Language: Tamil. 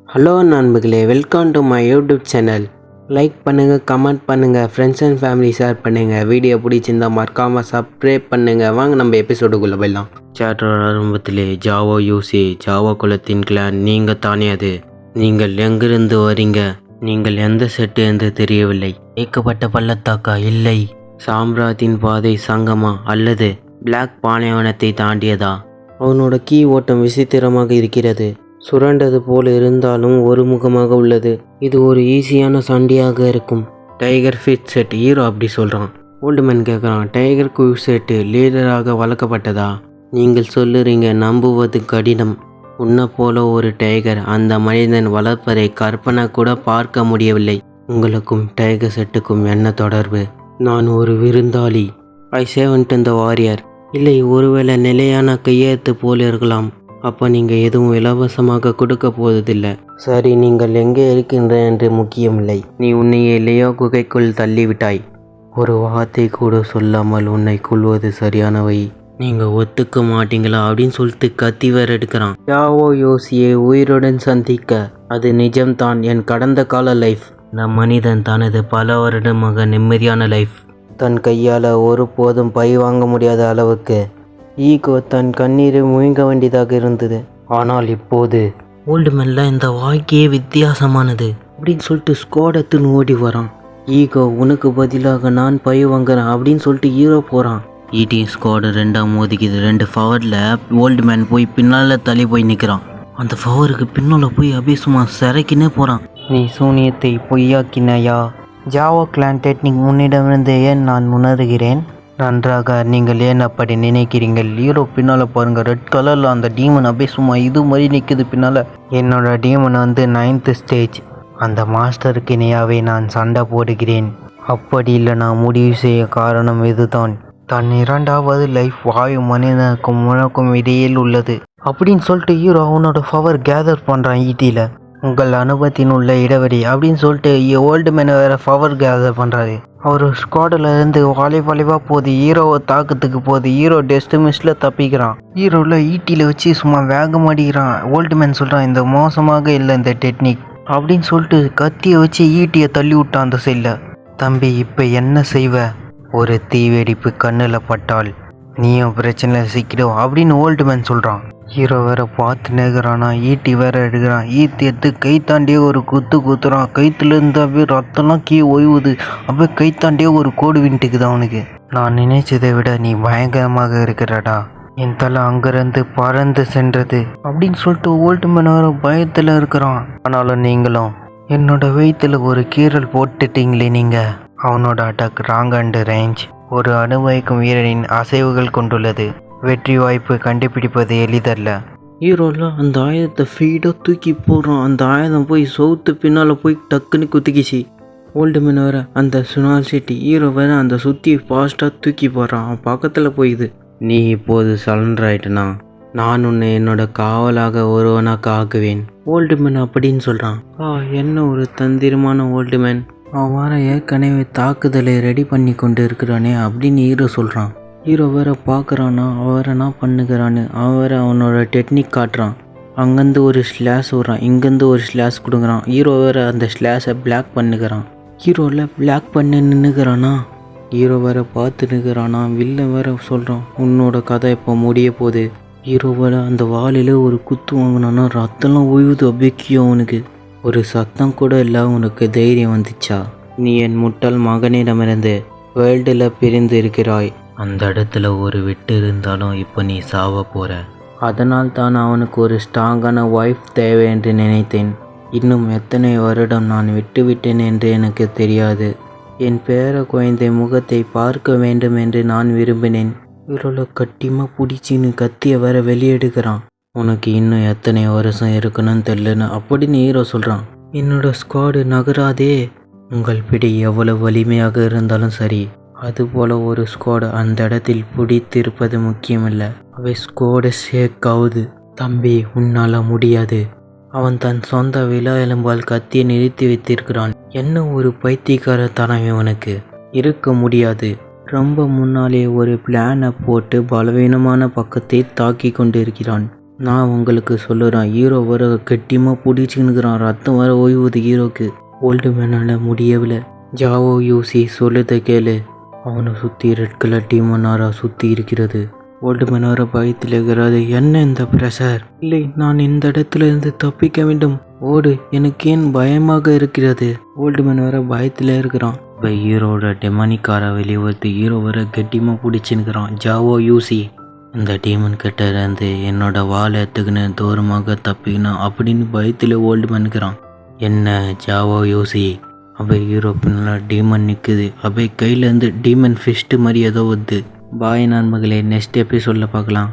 ஹலோ நண்பர்களே, welcome to my YouTube channel. Like பண்ணுங்கள், கமெண்ட் பண்ணுங்கள், ஃப்ரெண்ட்ஸ் அண்ட் ஃபேமிலி ஷேர் பண்ணுங்கள். வீடியோ பிடிச்சிருந்தா மறக்காமல் சப்ஸ்கிரைப் பண்ணுங்கள். வாங்க நம்ம எபிசோடுக்குள்ளே போயிடலாம். சாப்டர் ஆரம்பத்திலே ஜாவோ யூசி ஜாவோ குலத்தின் கிளான் நீங்கள் தானே அது? நீங்கள் எங்கிருந்து வரீங்க? நீங்கள் எந்த செட்டு என்று தெரியவில்லை. ஏக்கப்பட்ட பள்ளத்தாக்கா? இல்லை. சாம்ராத்தின் பாதை சங்கமா அல்லது பிளாக் பாலைவனத்தை தாண்டியதா? அவனோட கீ ஓட்டம் விசித்திரமாக இருக்கிறது. சுரண்டது போல் இருந்தாலும் ஒரு முகமாக உள்ளது. இது ஒரு ஈஸியான சண்டையாக இருக்கும். டைகர் ஃபிட் செட் ஹீரோ அப்படி சொல்கிறான். ஓல்டுமேன் கேட்குறான், டைகர் குயிக் செட்டு லீடராக வளர்க்கப்பட்டதா? நீங்கள் சொல்லுறீங்க, நம்புவது கடினம். உன்னை போல ஒரு டைகர் அந்த மனிதன் வளர்ப்பதை கற்பனை கூட பார்க்க முடியவில்லை. உங்களுக்கும் டைகர் செட்டுக்கும் என்ன தொடர்பு? நான் ஒரு விருந்தாளி. ஐ சேவன்ட் இந்த வாரியர். இல்லை, ஒருவேளை நிலையான கையெழுத்து போல் இருக்கலாம். அப்போ நீங்கள் எதுவும் இலவசமாக கொடுக்க போவதில்லை. சரி, நீங்கள் எங்கே இருக்கின்ற என்று முக்கியமில்லை. நீ உன்னையே லியோ குகைக்குள் தள்ளிவிட்டாய். ஒரு வார்த்தை கூட சொல்லாமல் உன்னை கொள்வது சரியான வழி. நீங்கள் ஒத்துக்க மாட்டீங்களா அப்படின்னு சொல்லிட்டு கத்தி வேற எடுக்கிறான். யாவோ யோசியை உயிருடன் சந்திக்க. அது நிஜம்தான். என் கடந்த கால லைஃப். இந்த மனிதன் தனது பல வருடமாக நிம்மதியான லைஃப் தன் கையால் ஒருபோதும் பழி வாங்க முடியாத அளவுக்கு ஈகோ தன் கண்ணீரை முயங்க வேண்டியதாக இருந்தது. ஆனால் இப்போது ஓல்டுமேன்ல இந்த வாழ்க்கையே வித்தியாசமானது அப்படின்னு சொல்லிட்டு ஸ்குவாடத்துன்னு ஓடி வரான். ஈகோ, உனக்கு பதிலாக நான் பழி வாங்குறேன் அப்படின்னு சொல்லிட்டு ஹீரோ போகிறான். ஈடி ஸ்குவாடு ரெண்டாக மோதிக்குது. 2 பவரில் ஓல்டுமேன் போய் பின்னால் தள்ளி போய் நிற்கிறான். அந்த பவருக்கு பின்னால் போய் அப்படியே சும்மா சிறைக்கினே போகிறான். நீ சூனியத்தை பொய்யாக்கினாயா? ஜாவோ கிளான் டெக்னிக் உன்னிடமிருந்து ஏன் நான் உணர்கிறேன். நன்றாக. நீங்கள் ஏன் அப்படி நினைக்கிறீங்கள்? ஹீரோ பின்னால் பாருங்கள், ரெட் கலரில் அந்த டீமன் அப்படியே சும்மா இது மாதிரி நிற்குது பின்னால். என்னோட டீமன் 9th ஸ்டேஜ். அந்த மாஸ்டருக்கு இணையாவே நான் சண்டை போடுகிறேன். அப்படி இல்லை, நான் முடிவு செய்ய காரணம் இதுதான். தன் 2வது லைஃப் வாயு மனிதனுக்கும் முழக்கும் இடையில் உள்ளது அப்படின்னு சொல்லிட்டு ஹீரோ அவனோட பவர் கேதர் பண்ணுறான் ஈட்டியில். உங்கள் அனுபவத்தின் உள்ள இடைவெளி அப்படின்னு சொல்லிட்டு ஓல்டுமேன் வேறு பவர் கேதர் பண்ணுறாரு. அவர் ஸ்குவாடில் இருந்து வாலிவாக போகுது. ஹீரோவை தாக்கத்துக்கு போகுது. Hero test மிஸ்டில் தப்பிக்கிறான். ஹீரோவில் ஈட்டியில் வச்சு சும்மா வேகம் அடிக்கிறான். ஓல்டுமேன் சொல்கிறான், இந்த மோசமாக இல்லை இந்த டெக்னிக் அப்படின்னு சொல்லிட்டு கத்தியை வச்சு ஈட்டியை தள்ளி விட்டான் அந்த சைடில். தம்பி, இப்போ என்ன செய்வ? ஒரு தீவெடிப்பு கண்ணில் பட்டால் நீயும் பிரச்சனையில் சிக்கிடும் அப்படின்னு ஓல்டுமேன் சொல்கிறான். ஹீரோ வேற பார்த்து நேர்கிறானா. ஈட்டி வேற எடுக்கிறான். ஈட்டி எடுத்து கை தாண்டியே ஒரு குத்துறான். கைத்துலேருந்து அப்படியே ரத்தம்லாம் ஓய்வுது. அப்படியே கை தாண்டியே ஒரு கோடு விண்டுக்குது அவனுக்கு. நான் நினைச்சதை விட நீ பயங்கரமாக இருக்கிறடா. என் தலை அங்கிருந்து பறந்து சென்றது அப்படின்னு சொல்லிட்டு ஓல்டுமேன் வேற பயத்தில் இருக்கிறான். ஆனாலும் நீங்களும் என்னோட வயிற்றுல ஒரு கீறல் போட்டுட்டீங்களே நீங்கள். அவனோட அட்டாக் ராங் அண்ட் ரேஞ்ச் ஒரு அனுபவிக்கும் வீரனின் அசைவுகள் கொண்டுள்ளது. வெற்றி வாய்ப்பு கண்டுபிடிப்பது எளிதல்ல. ஹீரோவில் அந்த ஆயுதத்தை ஃபீடாக தூக்கி போடுறான். அந்த ஆயுதம் போய் சவுத்து பின்னால் போய் டக்குன்னு குத்திக்கிச்சு. ஓல்டுமேன் வேற அந்த சுனால் சிட்டி. ஹீரோ வேற அந்த சுற்றி ஃபாஸ்ட்டாக தூக்கி போடுறான். அவன் பக்கத்தில் போயிது. நீ இப்போது சரண்டர் ஆயிட்டனா? நான் உன்னை என்னோட காவலாக ஒருவனாக ஆக்குவேன் ஓல்டுமேன் அப்படின்னு சொல்கிறான். என்ன ஒரு தந்திரமான ஓல்டுமேன். அவன் வேற ஏற்கனவே தாக்குதலை ரெடி பண்ணி கொண்டு இருக்கிறானே அப்படின்னு ஹீரோ சொல்கிறான். ஹீரோ வேற பார்க்குறானா, அவன் வேற என்ன பண்ணுகிறான்னு. அவன் வேற அவனோட டெக்னிக் காட்டுறான். அங்கேருந்து ஒரு ஸ்லாஷ் விட்றான், இங்கேருந்து ஒரு ஸ்லாஷ் கொடுக்குறான். ஹீரோ வேற அந்த ஸ்லாஷை பிளாக் பண்ணுகிறான். ஹீரோவில் பிளாக் பண்ணி நின்றுக்கிறானா. ஹீரோ வேற பார்த்து நிற்கிறானா. வில்ல வேற சொல்கிறான், உன்னோட கதை இப்போ முடிய போகுது. ஹீரோ வேற அந்த வாலில் ஒரு குத்து வாங்கினானா, ரத்தம்லாம் ஓய்வுது அப்படியே அவனுக்கு. ஒரு சத்தம் கூட இல்லை. உனக்கு தைரியம் வந்துச்சா? நீ என் முட்டாள் மகனிடமிருந்து வேர்ல்டில் பிரிந்து இருக்கிறாய். அந்த இடத்துல ஒரு வெட்டு இருந்தாலும் இப்போ நீ சாவ போகிற. அதனால் தான் அவனுக்கு ஒரு ஸ்ட்ராங்கான ஒய்ஃப் தேவை என்று நினைத்தேன். இன்னும் எத்தனை வருடம் நான் விட்டுவிட்டேன் என்று எனக்கு தெரியாது. என் பேர குழந்தை முகத்தை பார்க்க வேண்டும் என்று நான் விரும்பினேன். இவரோட கட்டிமாக பிடிச்சின்னு கத்தியை வேற வெளியெடுக்கிறான். உனக்கு இன்னும் எத்தனை வருஷம் இருக்கணும்னு தெரியலன்னு அப்படின்னு ஹீரோ சொல்கிறான். என்னோட ஸ்குவாடு நகராதே. உங்கள் பிடி எவ்வளவு வலிமையாக இருந்தாலும் சரி, அதுபோல் ஒரு ஸ்குவாடு அந்த இடத்தில் பிடித்திருப்பது முக்கியமில்லை. அவை ஸ்குவாடு ஷேக் ஆகுது. தம்பி, உன்னால் முடியாது. அவன் தன் சொந்த விழா எலும்பால் கத்தியை நிறுத்தி வைத்திருக்கிறான். என்ன ஒரு பைத்தியக்கார தனம் இவனுக்கு. இருக்க முடியாது. ரொம்ப முன்னாலே ஒரு பிளானை போட்டு பலவீனமான பக்கத்தை தாக்கி கொண்டிருக்கிறான். நான் உங்களுக்கு சொல்லுறேன், ஹீரோ வர கெட்டியமாக பிடிச்சின்னுக்குறான். ரத்தம் வர ஓய்வுது ஹீரோக்கு. ஓல்டு மேனால் முடியவில்லை. ஜாவோ யூசி சொல்லுதை கேளு. அவனை சுற்றி ரெட் கலர் டீமனாரா சுற்றி இருக்கிறது. ஓல்டு மேன் வர பயத்தில் இருக்கிறது. என்ன இந்த பிரஷர்? இல்லை, நான் இந்த இடத்துல இருந்து தப்பிக்க வேண்டும். ஓடு, எனக்கு ஏன் பயமாக இருக்கிறது. ஓல்டு மேன் வர பயத்தில் இருக்கிறான். இப்போ ஹீரோட டெமானிக்கார வெளியே வருது. ஹீரோ வர கெட்டியமாக பிடிச்சின்னுக்கிறான். ஜாவோ யூசி, இந்த டீமன் கிட்ட இருந்து என்னோட வாழை எடுத்துக்கின்னு தூரமாக தப்பிக்கணும் அப்படின்னு பயத்தில் ஓல்டு மேனுக்கிறான். என்ன ஜாவோ யூசி? அப்படியே ஹீரோ பின்னால் டீமன் நிற்குது. அப்படியே கையிலேருந்து டீமன் ஃபிஸ்ட்டு மாதிரி ஏதோ வருது. பாய் நண்பர்களே, நெக்ஸ்ட் எபிசோடில் பார்க்கலாம்.